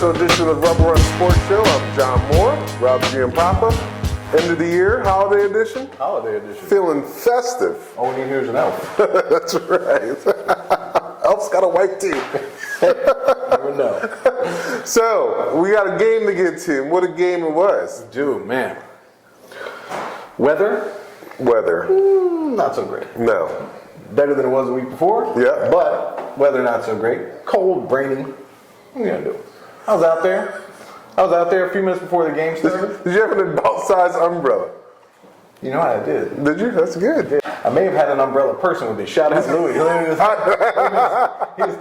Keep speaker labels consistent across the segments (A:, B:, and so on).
A: special edition of Rubber Run Sports Show. I'm John Moore, Rob Giampapa. End of the year, holiday edition.
B: Holiday edition.
A: Feeling festive.
B: All we need here is an elf.
A: That's right. Elf's got a white teeth.
B: Never know.
A: So, we got a game to get to. What a game it was.
B: Dude, man. Weather?
A: Not
B: so great.
A: No.
B: Better than it was the week before.
A: Yeah.
B: But weather not so great. Cold, rainy. What are you going to do? I was out there a few minutes before the game started.
A: Did you have an adult-sized umbrella?
B: You know what I did?
A: Did you? That's good.
B: I may have had an umbrella person with me. Shout out to Louis. He was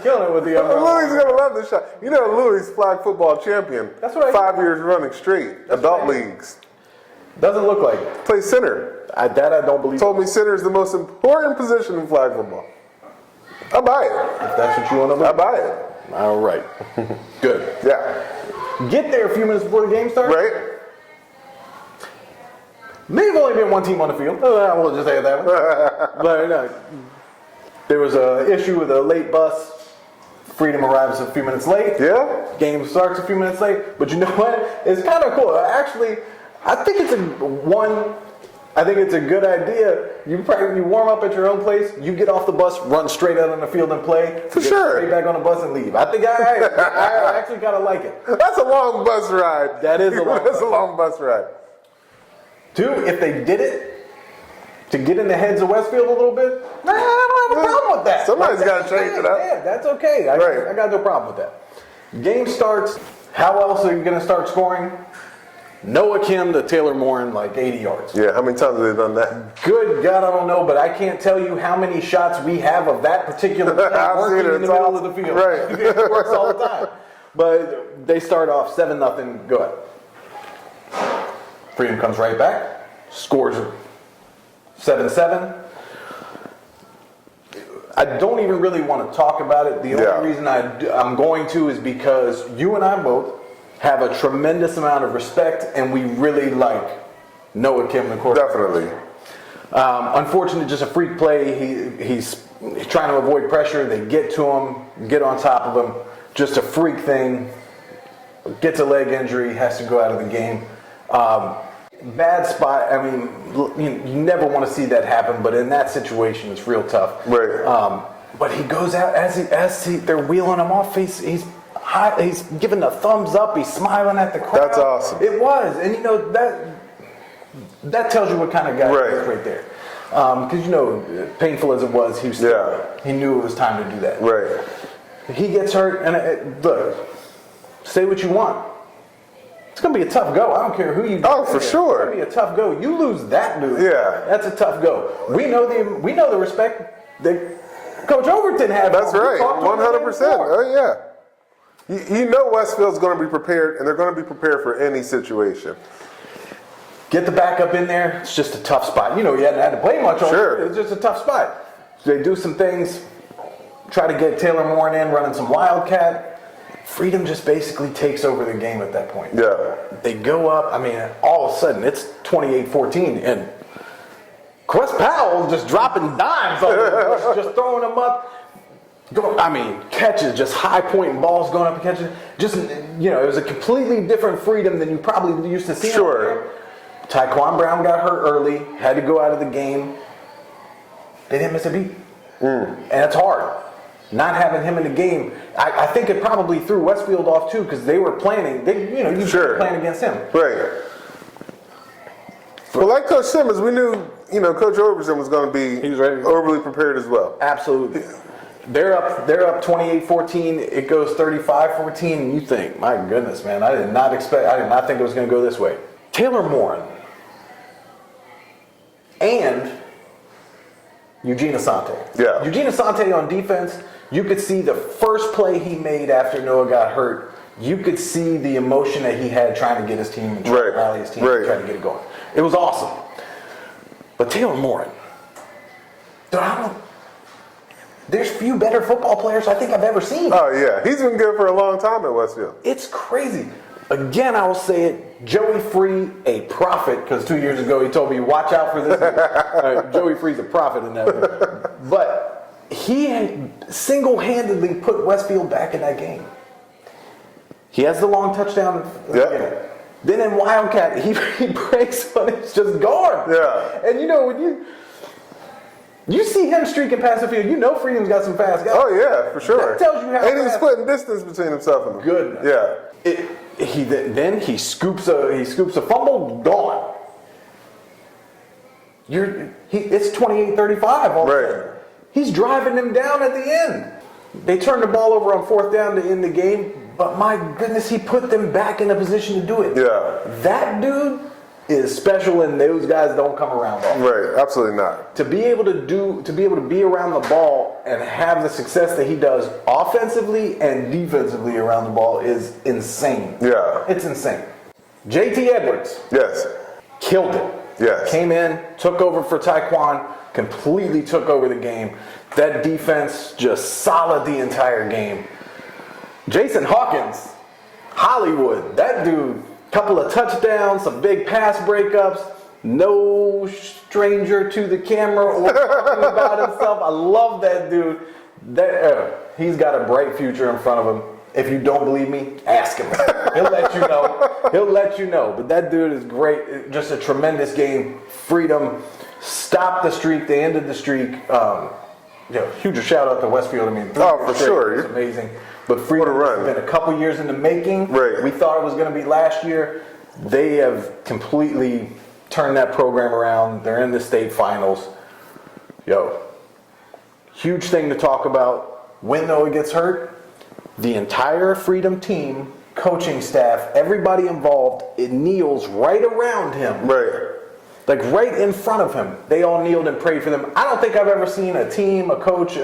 B: killing it with the umbrella.
A: Louis is going to love this shot. You know, Louis flag football champion.
B: That's what I
A: 5 years running straight. Adult leagues.
B: Doesn't look like it.
A: Play center.
B: I don't believe.
A: Told me center is the most important position in flag football. I buy it.
B: If that's what you want to do.
A: I buy it.
B: All right. Good.
A: Yeah.
B: Get there a few minutes before the game starts.
A: Right?
B: May have only been one team on the field. We'll just say that one. But there was an issue with a late bus. Freedom arrives a few minutes late.
A: Yeah.
B: Game starts a few minutes late. But you know what? It's kind of cool. Actually, I think it's a good idea. You warm up at your own place. You get off the bus, run straight out on the field and play.
A: For
B: get
A: sure.
B: Straight back on the bus and leave. I think I actually kind of like it.
A: That's a long bus ride.
B: That is a long
A: That's a long bus ride.
B: Two, if they did it to get in the heads of Westfield a little bit, I don't have a problem with that.
A: Somebody's got to change it up.
B: Yeah, that's okay.
A: Right.
B: I got no problem with that. Game starts. How else are you going to start scoring? Noah Kim to Taylor Morin, like 80 yards.
A: Yeah, how many times have they done that?
B: Good God, I don't know, but I can't tell you how many shots we have of that particular play working in the middle of the field.
A: Right.
B: It works all the time. But they start off 7-0. Go ahead. Freedom comes right back. Scores 7-7. I don't even really want to talk about it. The only reason I'm going to is because you and I both have a tremendous amount of respect, and we really like Noah Kim, the quarterback.
A: Definitely.
B: Unfortunately, just a freak play. He's trying to avoid pressure. They get to him, get on top of him. Just a freak thing. Gets a leg injury, has to go out of the game. Bad spot. I mean, you never want to see that happen, but in that situation, it's real tough.
A: Right.
B: But he goes out as they're wheeling him off. He's giving a thumbs up. He's smiling at the crowd.
A: That's awesome.
B: It was, and you know that tells you what kind of guy he is right there. Because painful as it was, he knew it was time to do that.
A: Right.
B: He gets hurt, and look, say what you want. It's going to be a tough go. I don't care who you do.
A: Oh, for sure.
B: It's going to be a tough go. You lose that dude.
A: Yeah.
B: That's a tough go. We know the respect that Coach Overton had.
A: That's right. 100%. Oh, yeah. You know Westfield's going to be prepared, and they're going to be prepared for any situation.
B: Get the backup in there. It's just a tough spot. You hadn't had to play much on it. It's just a tough spot. So they do some things, try to get Taylor Morin in, running some wildcat. Freedom just basically takes over the game at that point.
A: Yeah.
B: They go up. I mean, all of a sudden, it's 28-14, and Quest Powell just dropping dimes on them, just throwing them up. Catches, just high point balls going up and catching. Just, it was a completely different Freedom than you probably used to see.
A: Sure.
B: Tyquan Brown got hurt early, had to go out of the game. They didn't miss a beat. And it's hard. Not having him in the game, I think it probably threw Westfield off too, because they were planning. You plan against him.
A: Right. Well, like Coach Simmons, we knew, Coach Overton was going to be overly prepared as well.
B: Absolutely. They're up 28-14. It goes 35-14, and you think, my goodness, man, I did not think it was going to go this way. Taylor Morin and Eugene Asante.
A: Yeah.
B: Eugene Asante on defense, you could see the first play he made after Noah got hurt. You could see the emotion that he had trying to get his team and trying to rally his team and try to get it going. It was awesome. But Taylor Morin, there's few better football players I think I've ever seen.
A: Oh, yeah. He's been good for a long time at Westfield.
B: It's crazy. Again, I will say it, Joey Free, a prophet, because 2 years ago he told me, watch out for this. Joey Free's a prophet in that. But he single-handedly put Westfield back in that game. He has the long touchdown.
A: Yeah.
B: Then in Wildcat, he breaks on it's just gone.
A: Yeah.
B: And you know, when you see him streaking past the field, you know Freedom's got some fast guys.
A: Oh yeah, for sure.
B: That tells you how
A: and he's
B: fast.
A: putting distance between himself and them.
B: Goodness.
A: Yeah.
B: Then he scoops a fumble, gone. It's 28-35 all of a sudden.
A: Right.
B: He's driving them down at the end. They turned the ball over on 4th down to end the game, but my goodness, he put them back in a position to do it.
A: Yeah.
B: That dude is special, and those guys don't come around often.
A: Right. Absolutely not.
B: To be able to be around the ball and have the success that he does offensively and defensively around the ball is insane.
A: Yeah.
B: It's insane. JT Edwards
A: Yes.
B: killed it.
A: Yes.
B: Came in, took over for Taekwon, completely took over the game. That defense just solid the entire game. Jason Hawkins, Hollywood, that dude, couple of touchdowns, some big pass breakups, no stranger to the camera or talking about himself. I love that dude. He's got a bright future in front of him. If you don't believe me, ask him. He'll let you know. He'll let you know. But that dude is great. Just a tremendous game. Freedom stopped the streak. They ended the streak. Huge shout out to Westfield. I mean,
A: Oh, for sure.
B: It's amazing. But Freedom
A: What a
B: has
A: run.
B: been a couple years in the making.
A: Right.
B: We thought it was going to be last year. They have completely turned that program around. They're in the state finals. Huge thing to talk about. When Noah gets hurt, the entire Freedom team, coaching staff, everybody involved, it kneels right around him.
A: Right.
B: Like right in front of him. They all kneeled and prayed for them. I don't think I've ever seen a team, a coach,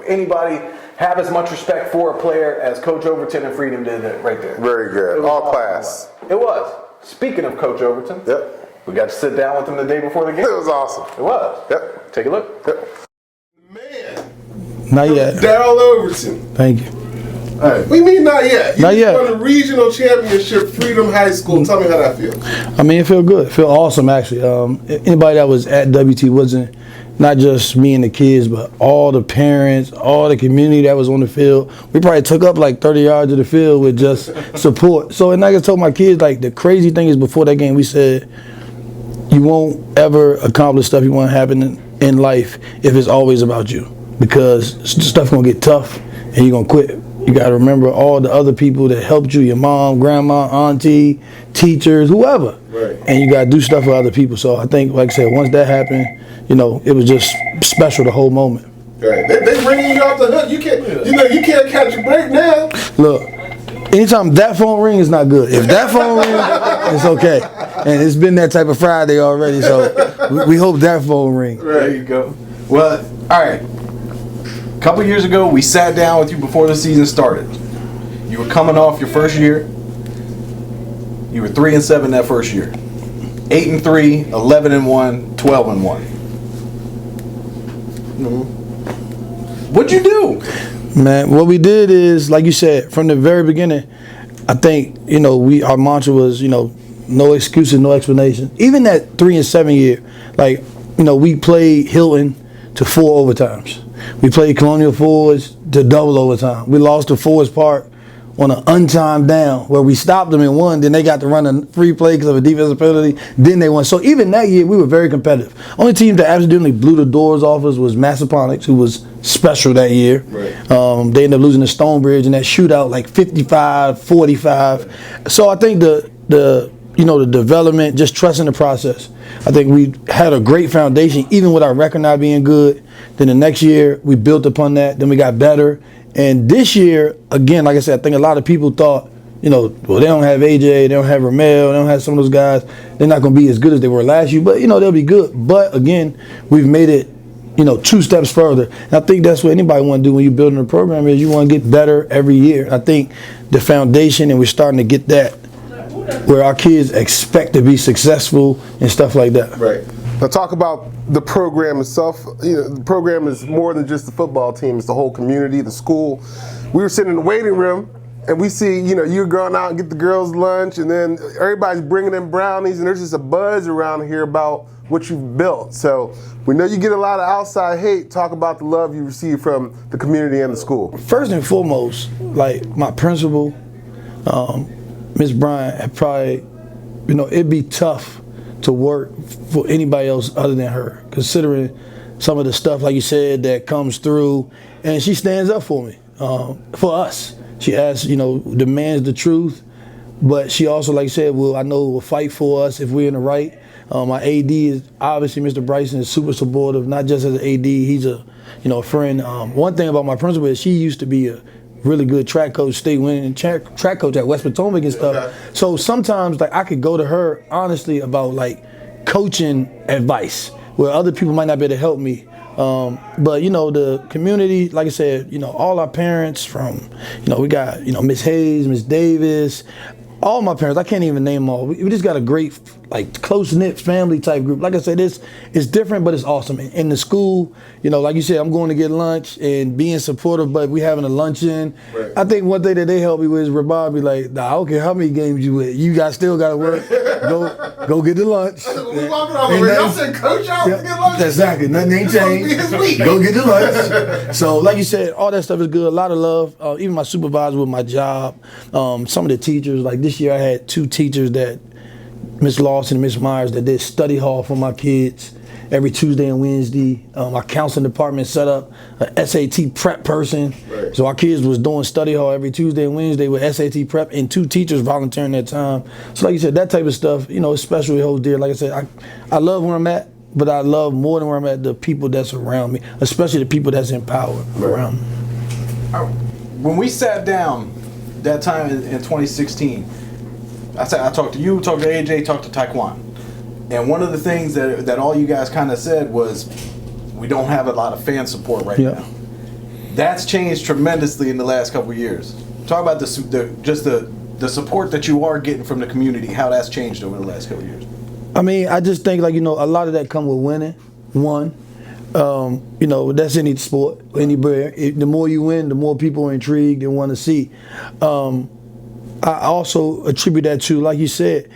B: anybody have as much respect for a player as Coach Overton and Freedom did right there.
A: Very good.
B: It was
A: All
B: awesome.
A: class.
B: It was. Speaking of Coach Overton,
A: Yep.
B: we got to sit down with him the day before the game.
A: It was awesome.
B: It was.
A: Yep.
B: Take a look.
A: Yep.
C: Man,
D: Not yet.
C: Darryl Overton.
D: Thank you.
C: We mean not yet. You
D: Not yet.
C: won the regional championship, Freedom High School. Tell me how that feels.
D: I mean, it feel good. It feel awesome, actually. Anybody that was at WT wasn't not just me and the kids, but all the parents, all the community that was on the field. We probably took up like 30 yards of the field with just support. So, and like I told my kids, like the crazy thing is before that game, we said, you won't ever accomplish stuff you want to happen in life if it's always about you, because stuff gonna get tough and you're gonna quit. You gotta remember all the other people that helped you, your mom, grandma, auntie, teachers, whoever.
C: Right.
D: And you gotta do stuff for other people. So I think, like I said, once that happened, it was just special the whole moment.
C: Right. They bringing you off the hook. You can't catch a break now.
D: Look, anytime that phone ring is not good. If that phone ring, it's okay. And it's been that type of Friday already, so we hope that phone ring.
B: There you go. Well, all right. A couple years ago, we sat down with you before the season started. You were coming off your first year. You were 3-7 that first year. 8-3, 11-1, 12-1. What'd you do?
D: Man, what we did is, like you said, from the very beginning, I think, our mantra was, no excuses, no explanation. Even that 3-7 year, we played Hilton to 4 overtimes. We played Colonial Forge to double overtime. We lost to Forest Park on an untimed down where we stopped them and won. Then they got to run a free play because of a defensive penalty. Then they won. So even that year, we were very competitive. Only team that absolutely blew the doors off us was Massaponax, who was special that year.
C: Right.
D: They ended up losing to Stonebridge in that shootout, like 55-45. So I think the development, just trusting the process. I think we had a great foundation, even with our record not being good. Then the next year, we built upon that. Then we got better. And this year, again, like I said, I think a lot of people thought, they don't have AJ, they don't have Ramel, they don't have some of those guys. They're not going to be as good as they were last year, but, they'll be good. But, again, we've made it, 2 steps further. And I think that's what anybody want to do when you're building a program is you want to get better every year. I think the foundation, and we're starting to get that, where our kids expect to be successful and stuff like that.
C: Right. Now talk about the program itself. The program is more than just the football team. It's the whole community, the school. We were sitting in the waiting room, and we see, you're going out and get the girls' lunch, and then everybody's bringing in brownies, and there's just a buzz around here about what you've built. So we know you get a lot of outside hate. Talk about the love you receive from the community and the school.
D: First and foremost, like my principal, Miss Bryant had probably, it'd be tough to work for anybody else other than her, considering some of the stuff, like you said, that comes through, and she stands up for me, for us. She asks, demands the truth, but she also, like you said, will fight for us if we're in the right. My AD is obviously Mr. Bryson is super supportive, not just as an AD. He's a friend. One thing about my principal is she used to be a really good track coach, state winning track coach at West Potomac and stuff. Okay. So sometimes I could go to her honestly about coaching advice where other people might not be able to help me. But the community, like I said, all our parents from, we got, Miss Hayes, Miss Davis, all my parents, I can't even name them all. We just got a great, close-knit family type group. Like I said, it's different, but it's awesome. In the school, like you said, I'm going to get lunch and being supportive, but we having a luncheon. Right. I think one thing that they help me with is Rabab be like, nah, I don't care how many games you win. You guys still got to work. Go get the lunch.
C: We walking out the way. Y'all said coach out to get lunch?
D: Exactly. Nothing ain't changed. Go get the lunch. So like you said, all that stuff is good. A lot of love. Even my supervisor with my job. Some of the teachers, this year I had 2 teachers that, Miss Lawson and Miss Myers, that did study hall for my kids every Tuesday and Wednesday. Our counseling department set up a SAT prep person. Right. So our kids was doing study hall every Tuesday and Wednesday with SAT prep, and 2 teachers volunteering their time. So like you said, that type of stuff, it's special, it holds dear. Like I said, I love where I'm at, but I love more than where I'm at the people that's around me, especially the people that's empowered around me.
B: When we sat down that time in 2016, I talked to you, talked to AJ, talked to Taekwon. And one of the things that all you guys kind of said was, we don't have a lot of fan support right now. That's changed tremendously in the last couple of years. Talk about the support that you are getting from the community, how that's changed over the last couple of years.
D: I mean, I just think a lot of that come with winning. One, that's any sport, anywhere. The more you win, the more people are intrigued and want to see. I also attribute that to, like you said,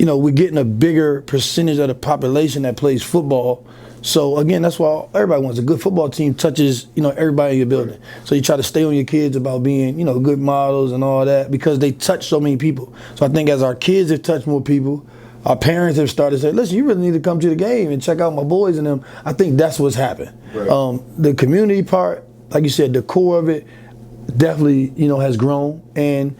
D: we're getting a bigger percentage of the population that plays football. So again, that's why everybody wants a good football team touches, everybody in your building. So you try to stay on your kids about being, good models and all that, because they touch so many people. So I think as our kids have touched more people, our parents have started to say, listen, you really need to come to the game and check out my boys and them. I think that's what's happened. Right. The community part, like you said, the core of it definitely, has grown. And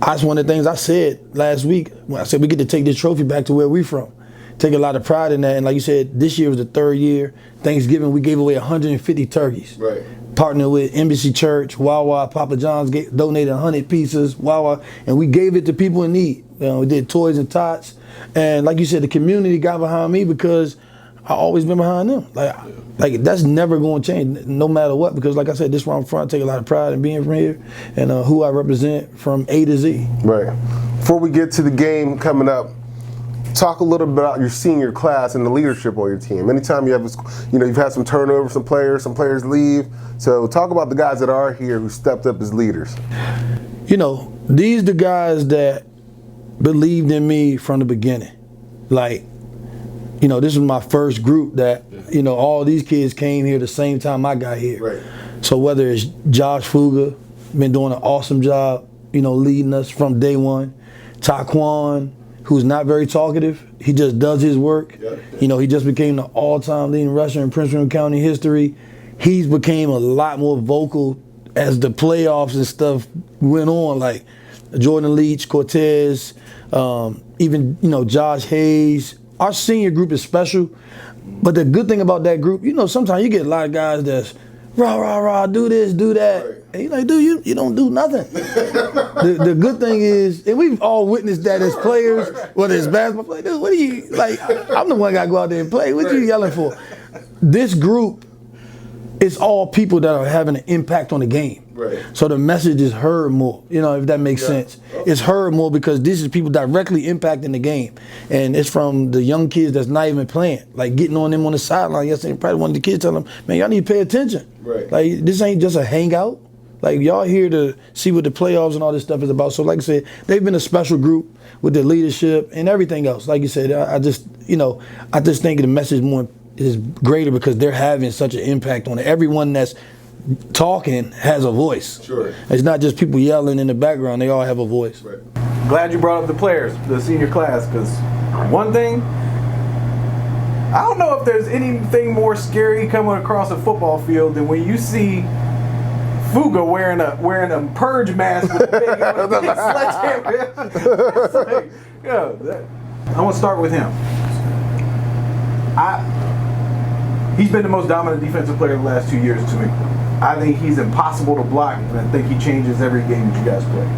D: that's one of the things I said last week when I said we get to take this trophy back to where we're from. Take a lot of pride in that. And like you said, this year was the 3rd year. Thanksgiving, we gave away 150 turkeys. Right. Partnered with Embassy Church, Wawa, Papa John's donated 100 pieces, Wawa, and we gave it to people in need. We did toys and tots. And like you said, the community got behind me because I always been behind them. Like that's never going to change, no matter what. Because like I said, this is where I'm from. I take a lot of pride in being from here and who I represent from A to Z.
C: Right. Before we get to the game coming up, talk a little bit about your senior class and the leadership on your team. Anytime you have, you've had some turnover, some players leave. So talk about the guys that are here who stepped up as leaders.
D: These are the guys that believed in me from the beginning. This was my first group that, all these kids came here the same time I got here. Right. So whether it's Josh Fuga, been doing an awesome job, leading us from day one. Taekwon, who's not very talkative. He just does his work. Yeah. He just became the all-time leading rusher in Prince William County history. He's became a lot more vocal as the playoffs and stuff went on, like Jordan Leach, Cortez, even, Josh Hayes. Our senior group is special, but the good thing about that group, sometimes you get a lot of guys that's rah, do this, do that. Right. And you're like, dude, you don't do nothing. the good thing is, and we've all witnessed that as players, whether it's basketball, like, dude, what are you, I'm the one that got to go out there and play. What you yelling for? This group, it's all people that are having an impact on the game. Right. So the message is heard more, if that makes sense. It's heard more because this is people directly impacting the game. And it's from the young kids that's not even playing, getting on them on the sideline yesterday. Probably one of the kids telling them, man, y'all need to pay attention. Right. This ain't just a hangout. Y'all here to see what the playoffs and all this stuff is about. So like I said, they've been a special group with their leadership and everything else. Like you said, I just think the message is greater because they're having such an impact on everyone that's talking has a voice.
C: Sure.
D: It's not just people yelling in the background. They all have a voice.
C: Right.
B: Glad you brought up the players, the senior class, because one thing, I don't know if there's anything more scary coming across a football field than when you see Fuga wearing a purge mask with a big sledgehammer. It's like, I'm gonna start with him. He's been the most dominant defensive player the last 2 years to me. I think he's impossible to block, and I think he changes every game that you guys play.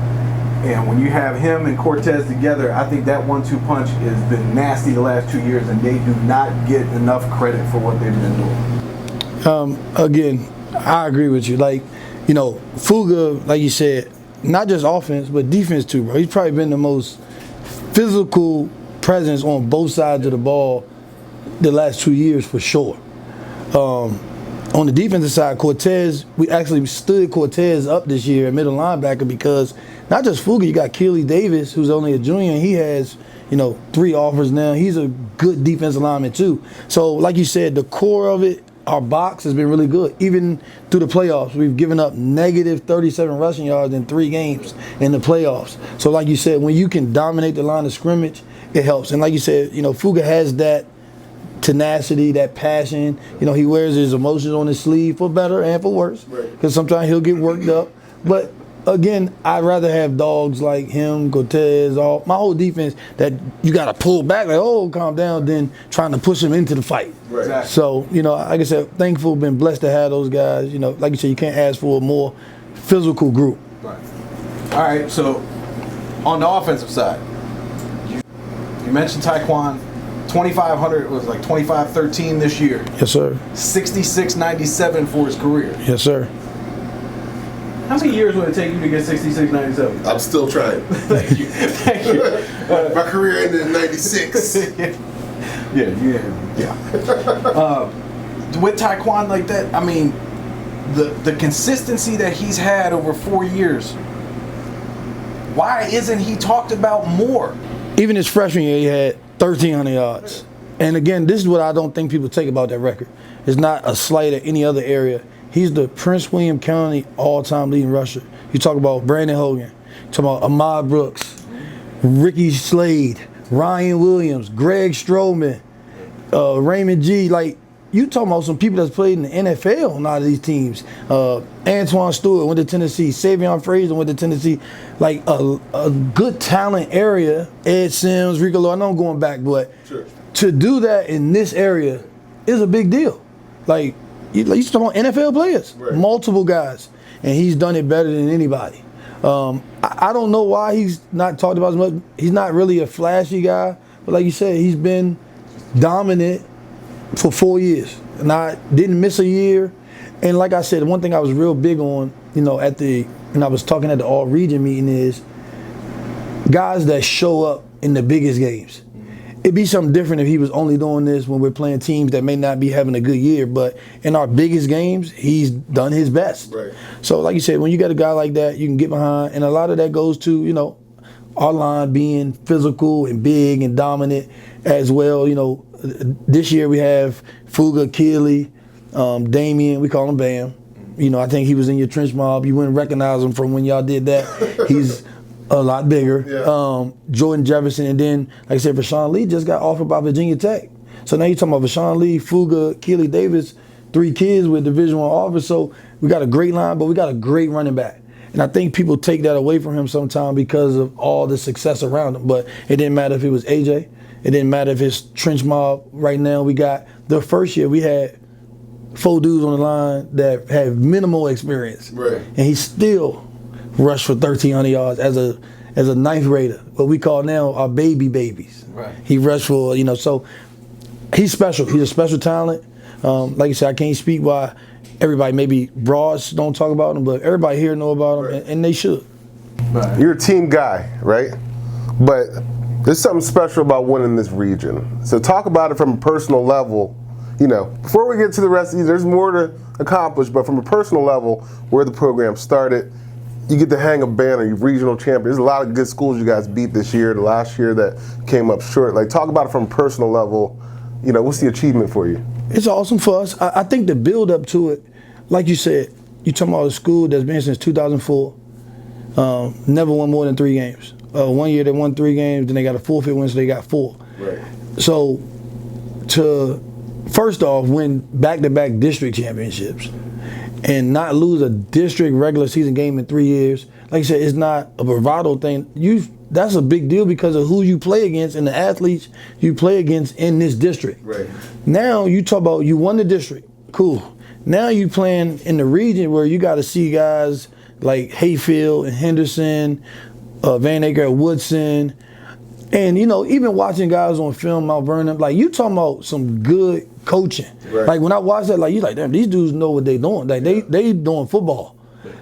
B: And when you have him and Cortez together, I think that 1-2 punch has been nasty the last 2 years, and they do not get enough credit for what they've been doing.
D: Again, I agree with you. Like, Fuga, like you said, not just offense, but defense too, bro. He's probably been the most physical presence on both sides of the ball the last 2 years for sure. On the defensive side, Cortez, we actually stood Cortez up this year at middle linebacker because not just Fuga, you got Keely Davis, who's only a junior, and he has, 3 offers now. He's a good defensive lineman too. So, like you said, the core of it, our box has been really good. Even through the playoffs, we've given up negative 37 rushing yards in 3 games in the playoffs. So, like you said, when you can dominate the line of scrimmage, it helps. And like you said, Fuga has that tenacity, that passion. He wears his emotions on his sleeve for better and for worse. Because sometimes he'll get worked up. But again, I'd rather have dogs like him, Cortez, my whole defense that you got to pull back, like, oh, calm down, than trying to push him into the fight.
C: Right.
B: Exactly.
D: So, like I said, thankful, been blessed to have those guys. Like you said, you can't ask for a more physical group.
B: Right. All right, so on the offensive side, you mentioned Taekwon. 2,500 was like 25-13 this year.
D: Yes, sir.
B: 66-97 for his career.
D: Yes, sir.
B: How many years would it take you to get 66-97?
C: I'm still trying.
B: Thank you. Thank you.
C: My career ended in 96.
B: Yeah. With Taekwon like that, I mean, the consistency that he's had over 4 years, why isn't he talked about more?
D: Even his freshman year, he had 1,300 yards. And again, this is what I don't think people take about that record. It's not a slight at any other area. He's the Prince William County all-time leading rusher. You talk about Brandon Hogan, you talk about Ahmad Brooks, Ricky Slade, Ryan Williams, Greg Stroman, Raymond G. Like, you talking about some people that's played in the NFL on a lot of these teams. Antoine Stewart went to Tennessee. Savion Frazier went to Tennessee. Like a good talent area. Ed Sims, Rico Lowe. I know I'm going back, but
C: Sure.
D: to do that in this area is a big deal. Like you talking about NFL players,
C: Right.
D: multiple guys, and he's done it better than anybody. I don't know why he's not talked about as much. He's not really a flashy guy, but like you said, he's been dominant for 4 years, and I didn't miss a year. And like I said, one thing I was real big on, when I was talking at the all-region meeting is guys that show up in the biggest games. It'd be something different if he was only doing this when we're playing teams that may not be having a good year, but in our biggest games, he's done his best.
C: Right.
D: So like you said, when you got a guy like that, you can get behind, and a lot of that goes to, our line being physical and big and dominant as well. This year we have Fuga, Keely, Damian, we call him Bam. I think he was in your trench mob. You wouldn't recognize him from when y'all did that. He's a lot bigger.
C: Yeah.
D: Jordan Jefferson, and then, like I said, Rashawn Lee just got offered by Virginia Tech. So now you're talking about Rashawn Lee, Fuga, Keely Davis, 3 kids with Division I offers. So we got a great line, but we got a great running back. And I think people take that away from him sometimes because of all the success around him. But it didn't matter if it was AJ. It didn't matter if it's trench mob. Right now we got, the first year we had 4 dudes on the line that have minimal experience.
C: Right.
D: And he still rushed for 1,300 yards as a ninth grader, what we call now our babies.
B: Right.
D: He rushed for, so he's special. He's a special talent. Like you said, I can't speak why everybody, maybe broads don't talk about him, but everybody here know about him,
C: Right.
D: and they should.
B: Right.
C: You're a team guy, right? But there's something special about winning this region. So talk about it from a personal level. Before we get to the rest of these, there's more to accomplish, but from a personal level, where the program started, you get to hang a banner, you're regional champion. There's a lot of good schools you guys beat this year, the last year that came up short. Like, talk about it from a personal level. What's the achievement for you?
D: It's awesome for us. I think the build up to it, like you said, you talking about a school that's been since 2004, never won more than 3 games. 1 year they won 3 games, then they got a forfeit win, so they got 4.
A: Right.
D: So to first off win back-to-back district championships and not lose a district regular season game in 3 years, like you said, it's not a bravado thing. That's a big deal because of who you play against and the athletes you play against in this district.
A: Right.
D: Now you talk about you won the district, cool. Now you playing in the region where you got to see guys like Hayfield and Henderson, Van Aker at Woodson, and even watching guys on film, Mount Vernon, like you talking about some good coaching.
A: Right.
D: Like when I watch that, like you like, damn, these dudes know what they doing. Like they doing football.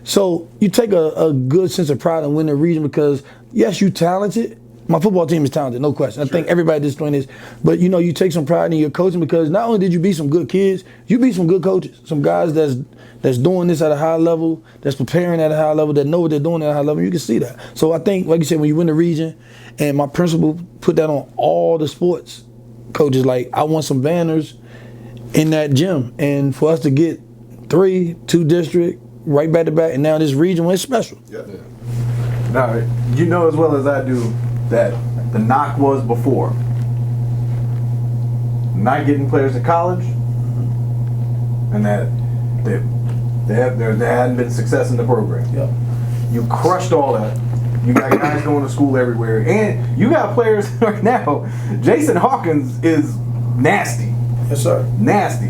D: So you take a good sense of pride in winning the region because yes, you talented. My football team is talented, no question. I think everybody at this point is. But you take some pride in your coaching because not only did you beat some good kids, you beat some good coaches, some guys that's doing this at a high level, that's preparing at a high level, that know what they're doing at a high level. You can see that. So I think, like you said, when you win the region, and my principal put that on all the sports coaches, like I want some banners in that gym, and for us to get 3, 2 district, right back to back, and now this region was special.
A: Yeah.
B: Now, you know as well as I do that the knock was before not getting players to college, and that there hadn't been success in the program.
D: Yeah.
B: You crushed all that. You got guys going to school everywhere, and you got players right now. Jason Hawkins is nasty.
D: Yes, sir.
B: Nasty.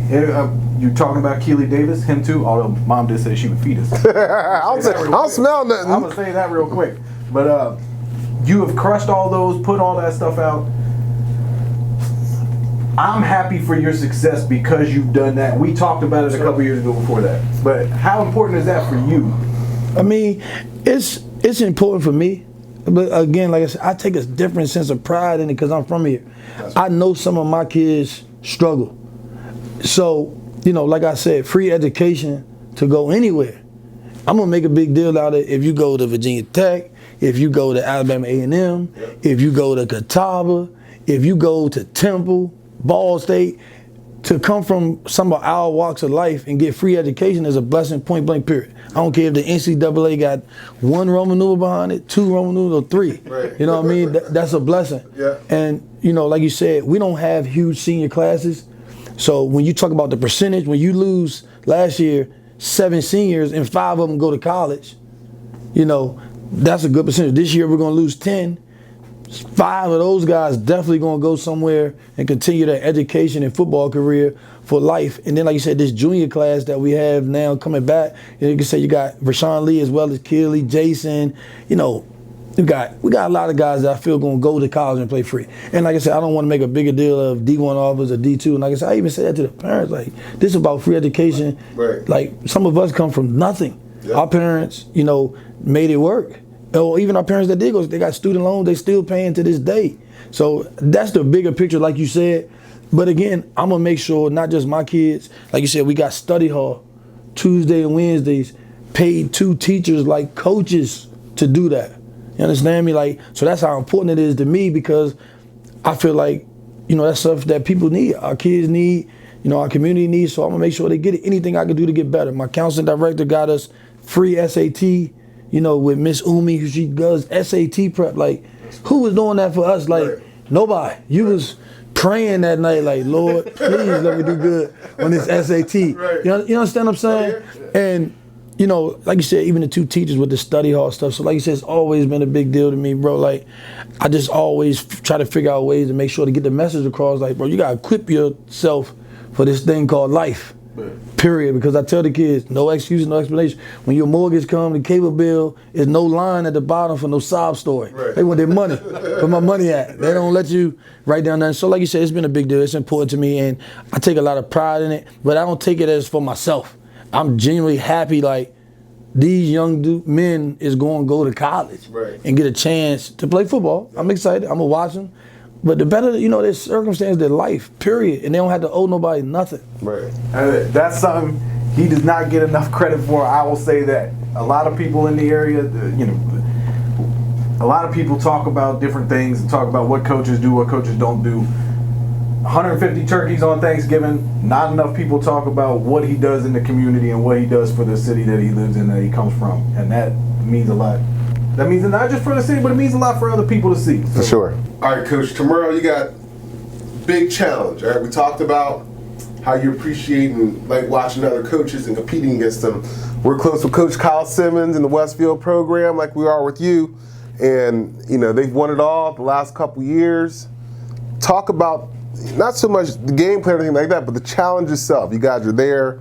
B: You talking about Keely Davis? Him too? Although mom did say she would feed us.
C: I don't smell nothing.
B: I'm gonna say that real quick. But you have crushed all those, put all that stuff out. I'm happy for your success because you've done that. We talked about it a couple years ago before that. But how important is that for you?
D: I mean, it's important for me. But again, like I said, I take a different sense of pride in it because I'm from here. I know some of my kids struggle. So, like I said, free education to go anywhere. I'm going to make a big deal out of it if you go to Virginia Tech, if you go to Alabama A&M, if you go to Catawba, if you go to Temple, Ball State, to come from some of our walks of life and get free education is a blessing, point blank, period. I don't care if the NCAA got 1 Roman numeral behind it, 2 Roman numerals, or 3.
A: Right.
D: You know what I mean? That's a blessing.
A: Yeah.
D: And, like you said, we don't have huge senior classes. So when you talk about the percentage, when you lose last year 7 seniors and 5 of them go to college, that's a good percentage. This year we're going to lose 10. 5 of those guys definitely going to go somewhere and continue their education and football career for life. And then, like you said, this junior class that we have now coming back, you can say you got Rashawn Lee as well as Keely, Jason. We got a lot of guys that I feel going to go to college and play free. And like I said, I don't want to make a bigger deal of D1 offers or D2. And like I said, I even said that to the parents. Like, this is about free education.
A: Right.
D: Like, some of us come from nothing.
A: Yeah.
D: Our parents, made it work. Or even our parents that did go, they got student loans, they still paying to this day. So that's the bigger picture, like you said. But again, I'm going to make sure not just my kids, like you said, we got study hall Tuesday and Wednesdays, paid 2 teachers like coaches to do that. You understand me? Like, so that's how important it is to me because I feel like, that's stuff that people need, our kids need, our community needs. So I'm going to make sure they get it. Anything I can do to get better. My counseling director got us free SAT, with Miss Umi, who she does SAT prep. Like, who was doing that for us? Like, nobody. You was praying that night, like, Lord, please let me do good on this SAT.
A: Right.
D: You understand what I'm saying? And, like you said, even the 2 teachers with the study hall stuff. So like you said, it's always been a big deal to me, bro. Like, I just always try to figure out ways to make sure to get the message across. Like, bro, you got to equip yourself for this thing called life. Period. Because I tell the kids, no excuses, no explanation. When your mortgage comes, the cable bill, is no line at the bottom for no sob story.
A: Right.
D: They want their money. Where my money at? They don't let you write down nothing. So like you said, it's been a big deal. It's important to me, and I take a lot of pride in it. But I don't take it as for myself. I'm genuinely happy, like, these young men is going to go to college and get a chance to play football. I'm excited. I'm going to watch them. But the better, their circumstance, their life, period. And they don't have to owe nobody nothing.
A: Right.
B: That's something he does not get enough credit for. I will say that. A lot of people in the area, a lot of people talk about different things and talk about what coaches do, what coaches don't do. 150 turkeys on Thanksgiving. Not enough people talk about what he does in the community and what he does for the city that he lives in, that he comes from, and that means a lot. That means not just for the city, but it means a lot for other people to see.
C: For sure. All right, Coach. Tomorrow you got big challenge. All right, we talked about how you appreciate and like watching other coaches and competing against them. We're close with Coach Kyle Simmons in the Westfield program, like we are with you, and you know they've won it all the last couple years. Talk about not so much the game plan or anything like that, but the challenge itself. You guys are there.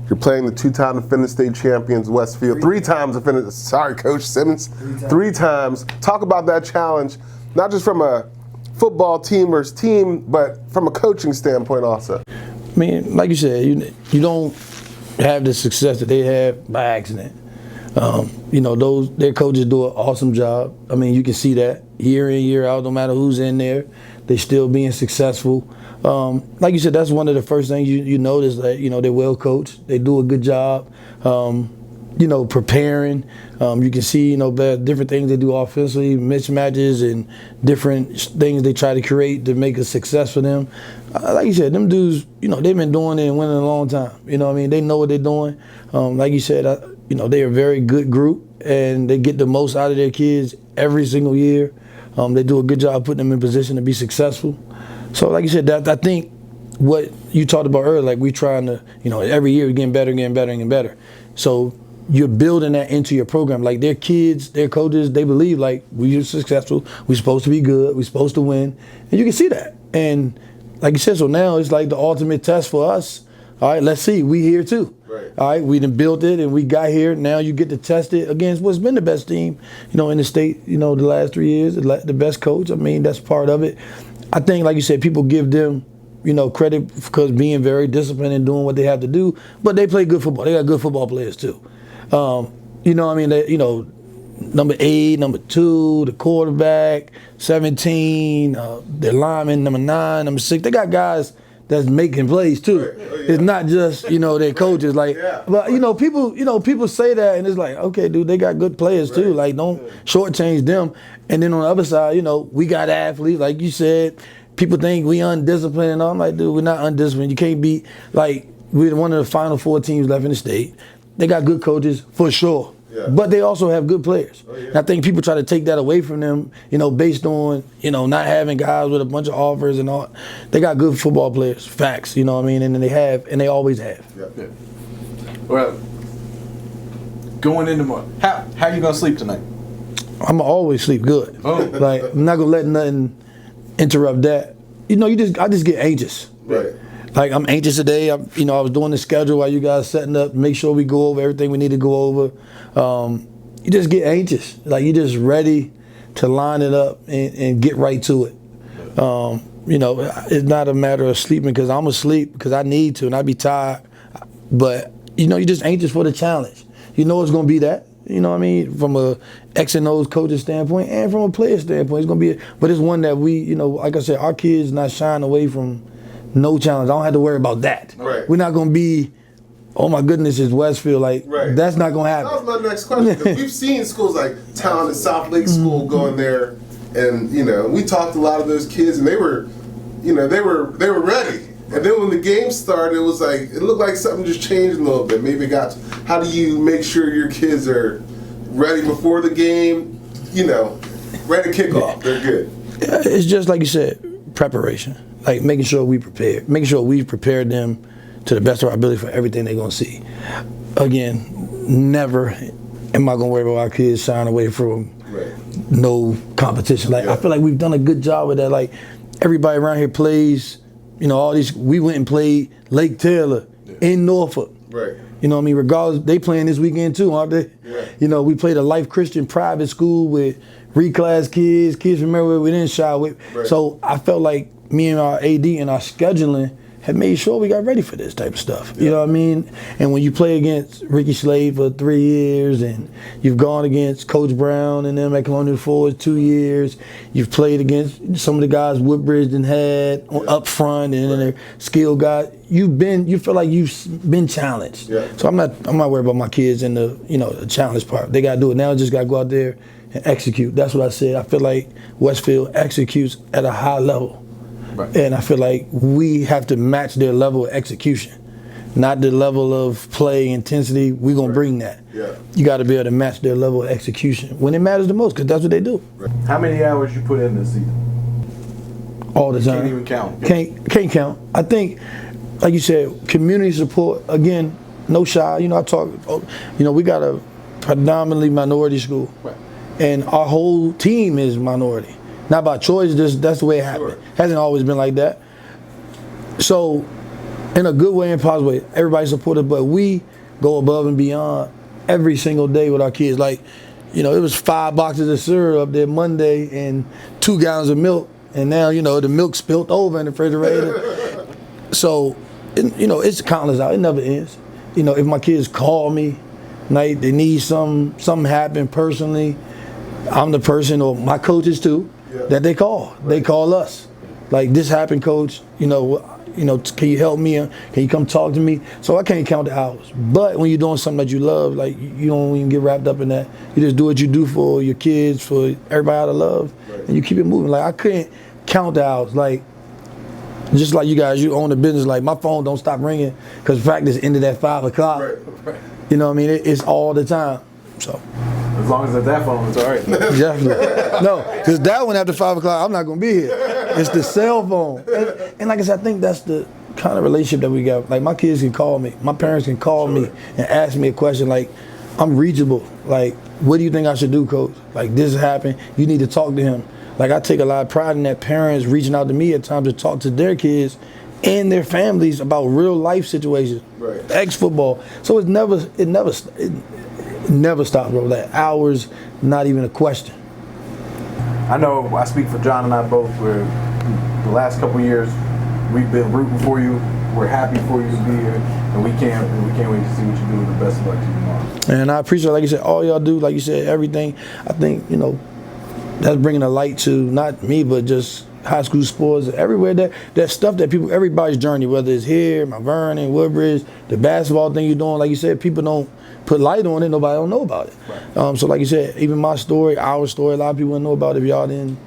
C: You're playing the 2-time defending state champions, Westfield. 3 times defending. Sorry, Coach Simmons. 3 times. Talk about that challenge, not just from a football team versus team, but from a coaching standpoint also.
D: I mean, like you said, you don't have the success that they have by accident. You know, their coaches do an awesome job. I mean, you can see that year in, year out, no matter who's in there, they still being successful. Like you said, that's one of the first things you notice, that, you know, they're well coached. They do a good job, you know, preparing. You can see, you know, different things they do offensively, mismatches and different things they try to create to make a success for them. Like you said, them dudes, you know, they've been doing it and winning a long time. You know what I mean? They know what they're doing. Like you said, you know, they're a very good group, and they get the most out of their kids every single year. They do a good job putting them in position to be successful. So, like you said, that I think what you talked about earlier, like we trying to, you know, every year we're getting better, getting better, and getting better. So you're building that into your program. Like their kids, their coaches, they believe like we're successful, we're supposed to be good, we're supposed to win, and you can see that. And like you said, so now it's like the ultimate test for us. All right, let's see, we here too. Right. All right, we done built it and we got here. Now you get to test it against what's been the best team, you know, in the state, you know, the last 3 years, the best coach. I mean, that's part of it. I think, like you said, people give them, you know, credit because being very disciplined and doing what they have to do, but they play good football. They got good football players too. You know what I mean? They, you know, number 8, number 2, the quarterback, 17, their lineman, number 9, number 6. They got guys that's making plays too. Right. Oh, yeah. It's not just, you know, their coaches. Like, yeah. But you know, people say that, and it's like, okay, dude, they got good players too. Like, don't shortchange them. And then on the other side, you know, we got athletes, like you said. People think we undisciplined, and I'm like, dude, we're not undisciplined. You can't be like, we're one of the final 4 teams left in the state. They got good coaches for sure. Yeah. But they also have good players. Oh, yeah. And I think people try to take that away from them, you know, based on, you know, not having guys with a bunch of offers and all. They got good football players, facts, you know what I mean? And they have, and they always have.
B: Yeah. Yeah. Well, going into more, how you gonna sleep tonight?
D: I'm always sleep good. Oh. Like, I'm not gonna let nothing interrupt that. You know, I just get anxious.
A: Right.
D: Like, I'm anxious today. I was doing the schedule while you guys setting up, make sure we go over everything we need to go over. You just get anxious. Like, you're just ready to line it up and get right to it. You know, it's not a matter of sleeping because I'm asleep because I need to and I be tired. But, you know, you're just anxious for the challenge. You know it's going to be that. You know what I mean? From a X and O's coach's standpoint and from a player standpoint, it's going to be but it's one that we, you know, like I said, our kids not shying away from no challenge. I don't have to worry about that. Right. We're not going to be, oh my goodness, it's Westfield. Like, right. That's not going to happen.
C: That was my next question. Because we've seen schools like Town and South Lake School going there, and, you know, we talked to a lot of those kids, and they were, you know, they were ready. And then when the game started, it was like, it looked like something just changed a little bit. Maybe it got, how do you make sure your kids are ready before the game, you know, ready to kick off? They're good.
D: It's just like you said, preparation. Like making sure we prepared, making sure we prepared them to the best of our ability for everything they're gonna see. Again, never am I gonna worry about our kids shying away from no competition. Like I feel like we've done a good job with that. Like everybody around here plays, you know, all these. We went and played Lake Taylor in Norfolk. Right. You know what I mean? Regardless, they playing this weekend too, aren't they? Yeah. You know, we played a Life Christian private school with reclass kids from everywhere we didn't shy with. Right. So I felt like me and our AD and our scheduling had made sure we got ready for this type of stuff. Yeah. You know what I mean? And when you play against Ricky Slade for 3 years, and you've gone against Coach Brown and them at Colonial Forge 2 years, you've played against some of the guys Woodbridge and had up front, and then their skill guys. You feel like you've been challenged. Yeah. So I'm not worried about my kids and the challenge part. They gotta do it now. Just gotta go out there and execute. That's what I said. I feel like Westfield executes at a high level.
B: Right.
D: And I feel like we have to match their level of execution, not the level of play intensity. We're going to bring that.
A: Yeah.
D: You got to be able to match their level of execution when it matters the most, because that's what they do
B: How many hours you put in this season?
D: all the time.
B: Can't even count.
D: Can't count. I think, like you said, community support, again, no shy. I talk, we got a predominantly minority school.
B: Right.
D: And our whole team is minority. Not by choice, that's the way it happened.
B: Sure.
D: Hasn't always been like that. So, in a good way and positive way, everybody's supportive, but we go above and beyond every single day with our kids. Like, it was 5 boxes of cereal up there Monday and 2 gallons of milk, and now, the milk spilled over in the refrigerator. So, it's countless out. It never ends. If my kids call me, they need something happen personally, I'm the person, or my coaches too, that they call. Right. They call us. Like, this happened, coach. Can you help me? Can you come talk to me? So I can't count the hours. But when you're doing something that you love, like, you don't even get wrapped up in that. You just do what you do for your kids, for everybody out of love, and you keep it moving. Like, I couldn't count the hours. Like, just like you guys, you own a business. Like, my phone don't stop ringing because practice ended at 5 o'clock.
B: Right.
D: You know what I mean? It's all the time. So.
B: As long as it's that phone, it's all right.
D: Definitely. No, because that one after 5 o'clock, I'm not going to be here. It's the cell phone. And like I said, I think that's the kind of relationship that we got. Like, my kids can call me. My parents can call me and ask me a question. Like, I'm reachable. Like, what do you think I should do, coach? Like, this happened. You need to talk to him. Like, I take a lot of pride in that parents reaching out to me at times to talk to their kids and their families about real life situations.
A: Right.
D: Ex-football. So it never stopped, bro. That hours, not even a question.
B: I know I speak for John and I both. Where the last couple years we've been rooting for you. We're happy for you to be here, and we can't wait to see what you do. The best of luck to you tomorrow.
D: And I appreciate, like you said, all y'all do. Like you said, everything. I think that's bringing a light to not me, but just high school sports everywhere. That stuff that everybody's journey, whether it's here, Mount Vernon, Woodbridge, the basketball thing you're doing. Like you said, people don't put light on it, nobody don't know about it. Right. So like you said, even my story, our story, a lot of people wouldn't know about it if y'all didn't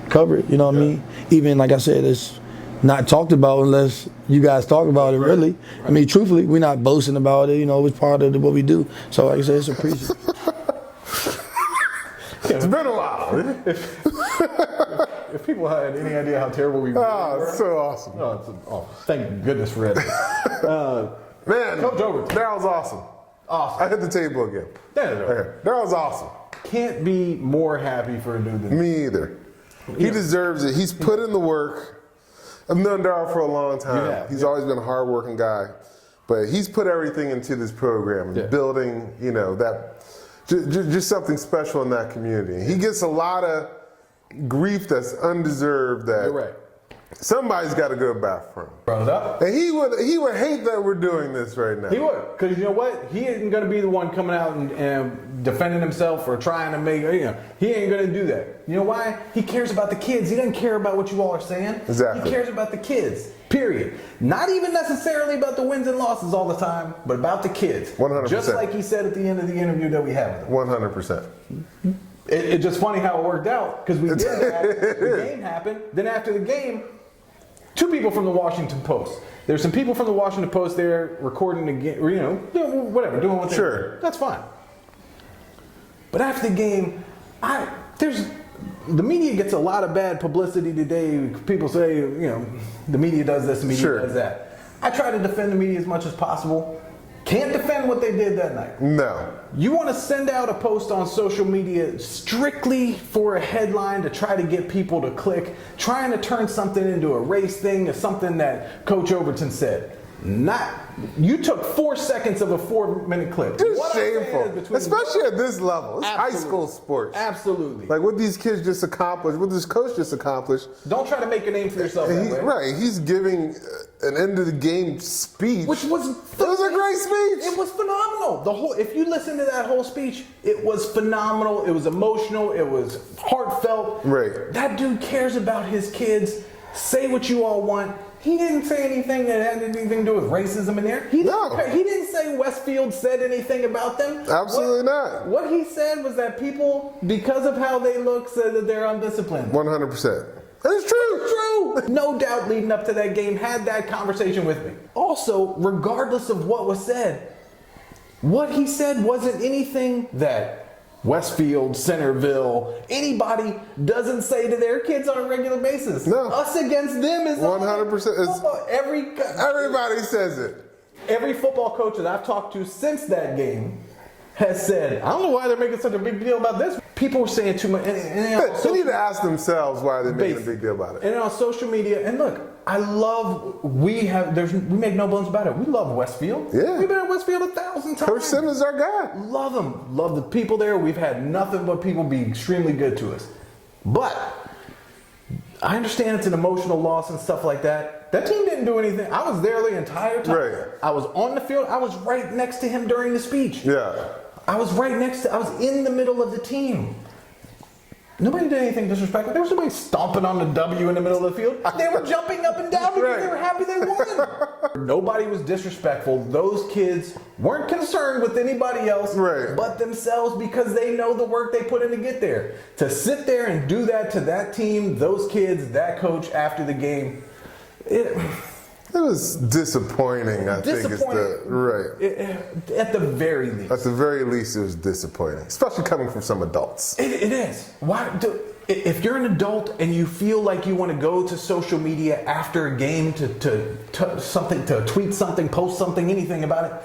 D: cover it, you know what I mean? Even, like I said, it's not talked about unless you guys talk about it, really. Right. I mean, truthfully, we're not boasting about it, it's part of what we do. So like I said, it's appreciated.
A: It's been a while.
B: If people had any idea how terrible we were.
A: Oh, it's so awesome.
B: Thank goodness for that.
A: Man,
B: Coach Overton.
A: that was awesome.
B: Awesome.
A: I hit the table again. That was awesome.
B: Can't be more happy for a dude than
A: Me either. He deserves it. He's put in the work. I've known Darryl for a long time. He's always been a hardworking guy. But he's put everything into this program and building, that just something special in that community. He gets a lot of grief that's undeserved that
B: You're right.
A: somebody's got to go back for him.
B: Brought it up.
A: And he would hate that we're doing this right now.
B: He would, because you know what? He isn't going to be the one coming out and defending himself or trying to make, he ain't going to do that. You know why? He cares about the kids. He doesn't care about what you all are saying.
A: Exactly.
B: He cares about the kids, period. Not even necessarily about the wins and losses all the time, but about the kids.
A: 100%.
B: Just like he said at the end of the interview that we had with him.
A: 100%.
B: It's just funny how it worked out, because we did that. The game happened. Then after the game, 2 people from the Washington Post. There's some people from the Washington Post there recording the game, or, whatever, doing what they do. That's fine. But after the game, the media gets a lot of bad publicity today. People say, the media does this, the media does that. I try to defend the media as much as possible. Can't defend what they did that night.
A: No.
B: You want to send out a post on social media strictly for a headline to try to get people to click, trying to turn something into a race thing or something that Coach Overton said. You took 4 seconds of a 4-minute clip.
A: Just shameful. Especially at this level. It's high school sports.
B: Absolutely.
A: Like what these kids just accomplished, what this coach just accomplished.
B: Don't try to make a name for yourself that way.
A: Right. He's giving an end of the game speech.
B: Which was
A: it was a great speech.
B: It was phenomenal. If you listen to that whole speech, it was phenomenal. It was emotional. It was heartfelt.
A: Right.
B: That dude cares about his kids. Say what you all want. He didn't say anything that had anything to do with racism in there. He didn't say Westfield said anything about them.
A: Absolutely not.
B: What he said was that people, because of how they look, said that they're undisciplined.
A: 100%. It's true.
B: True. No doubt leading up to that game, had that conversation with me. Also, regardless of what was said, what he said wasn't anything that Westfield, Centerville, anybody doesn't say to their kids on a regular basis.
A: No.
B: Us against them is
A: 100%. Everybody says it.
B: Every football coach that I've talked to since that game has said, I don't know why they're making such a big deal about this. People were saying too much.
A: They need to ask themselves why they're making a big deal about it.
B: And on social media, and look, I love, we make no bones about it. We love Westfield.
A: Yeah.
B: We've been at Westfield 1,000 times.
A: Coach Simmons is our guy.
B: Love them. Love the people there. We've had nothing but people be extremely good to us. But I understand it's an emotional loss and stuff like that. That team didn't do anything. I was there the entire time.
A: Right.
B: I was on the field. I was right next to him during the speech.
A: Yeah.
B: I was in the middle of the team. Nobody did anything disrespectful. There was nobody stomping on the W in the middle of the field. They were jumping up and down because they were happy they won. Nobody was disrespectful. Those kids weren't concerned with anybody else but themselves because they know the work they put in to get there. To sit there and do that to that team, those kids, that coach after the game, it
A: was disappointing, I think it's at the very least. At the very least, it was disappointing, especially coming from some adults.
B: It is. If you're an adult and you feel like you want to go to social media after a game to tweet something, post something, anything about it,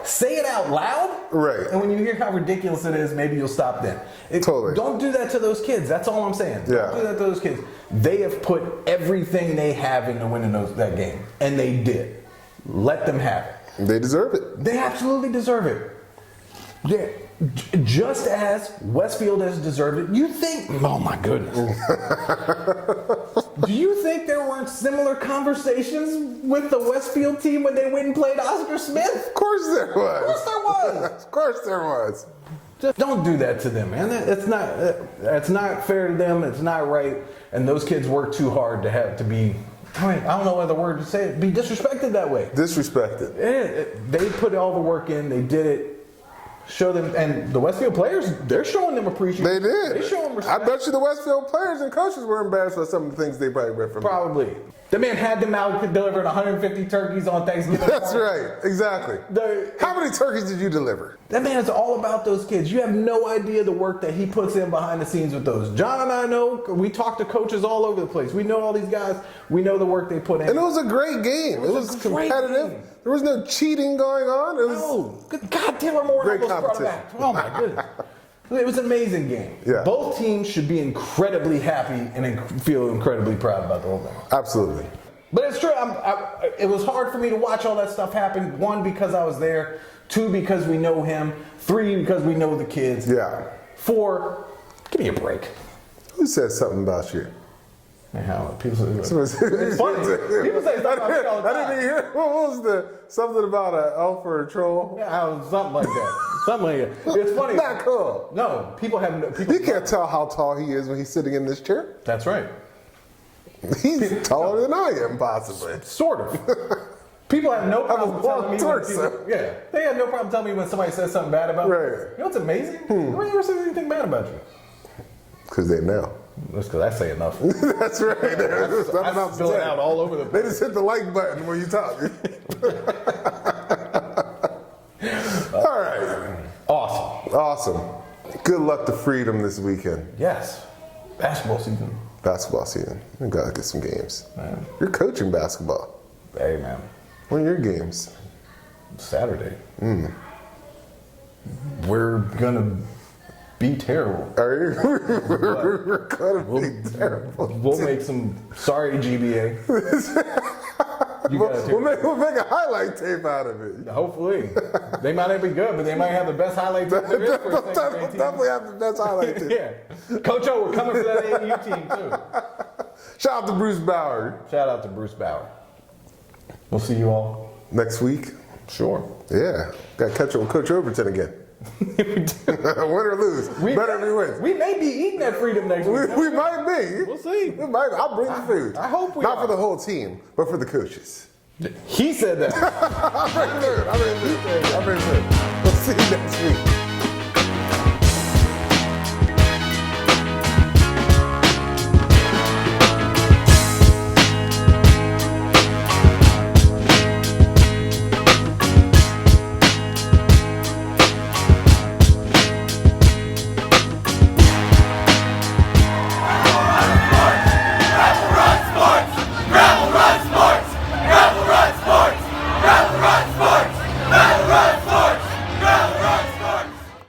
B: say it out loud.
A: Right.
B: And when you hear how ridiculous it is, maybe you'll stop then.
A: Totally.
B: Don't do that to those kids. That's all I'm saying.
A: Yeah.
B: Don't do that to those kids. They have put everything they have into winning that game. And they did. Let them have it.
A: They deserve it.
B: They absolutely deserve it. Yeah. Just as Westfield has deserved it. You think, oh my goodness. Do you think there weren't similar conversations with the Westfield team when they went and played Oscar Smith?
A: Of course there was.
B: Of course there was.
A: Of course there was.
B: Just don't do that to them, man. It's not fair to them. It's not right. And those kids work too hard to be. I don't know what other word to say. Be disrespected that way.
A: Disrespected.
B: They put all the work in. They did it. Show them, and the Westfield players, they're showing them appreciation.
A: They did.
B: They show them respect.
A: I bet you the Westfield players and coaches were embarrassed by some of the things they probably read from.
B: Probably. The man had them out delivering 150 turkeys on Thanksgiving.
A: That's right. Exactly. How many turkeys did you deliver?
B: That man's all about those kids. You have no idea the work that he puts in behind the scenes with those. John and I know, we talk to coaches all over the place. We know all these guys. We know the work they put in.
A: And it was a great game. It was competitive. Game. There was no cheating going on. It was
B: God, Taylor Moore
A: great competition.
B: Oh my goodness. It was an amazing game.
A: Yeah.
B: Both teams should be incredibly happy and feel incredibly proud about the whole thing.
A: Absolutely.
B: But it's true. It was hard for me to watch all that stuff happen. 1, because I was there. 2, because we know him. 3, because we know the kids.
A: Yeah.
B: 4, give me a break.
A: Who said something about you?
B: People say it's funny. People say something about me all the time.
A: I didn't hear. What was something about an elf or a troll?
B: Yeah, something like that. Something like that. It's funny.
A: Not cool.
B: No, people have.
A: You can't tell how tall he is when he's sitting in this chair.
B: That's right.
A: He's taller than I am, possibly.
B: Sort of. People have no problem telling me. They have no problem telling me when somebody says something bad about me.
A: Right.
B: You know what's amazing? Nobody ever says anything bad about you.
A: Because they know.
B: That's because I say enough.
A: That's right.
B: I spill it out all over the place.
A: They just hit the like button when you talk. All right. Awesome. Good luck to Freedom this weekend.
B: Yes. Basketball season.
A: We gotta get some games.
B: Man.
A: You're coaching basketball.
B: Hey, man.
A: When are your games?
B: Saturday. We're gonna be terrible.
A: Are you? We're gonna be terrible.
B: We'll make some. Sorry, GBA.
A: We'll make a highlight tape out of it.
B: Hopefully. They might not be good, but they might have the best highlight tape there is for a second grade team.
A: Definitely have the best highlight tape.
B: Yeah. Coach O, we're coming for that AAU team, too.
A: Shout out to Bruce Bauer.
B: We'll see you all
A: next week.
B: Sure.
A: Yeah. Got to catch up with Coach Overton again. Win or lose. Better we win.
B: We may be eating at Freedom next week.
A: We might be.
B: We'll see.
A: I'll bring the food.
B: I hope we
A: Not for the whole team, but for the coaches.
B: He said that.
A: I'll bring food. We'll see you next week.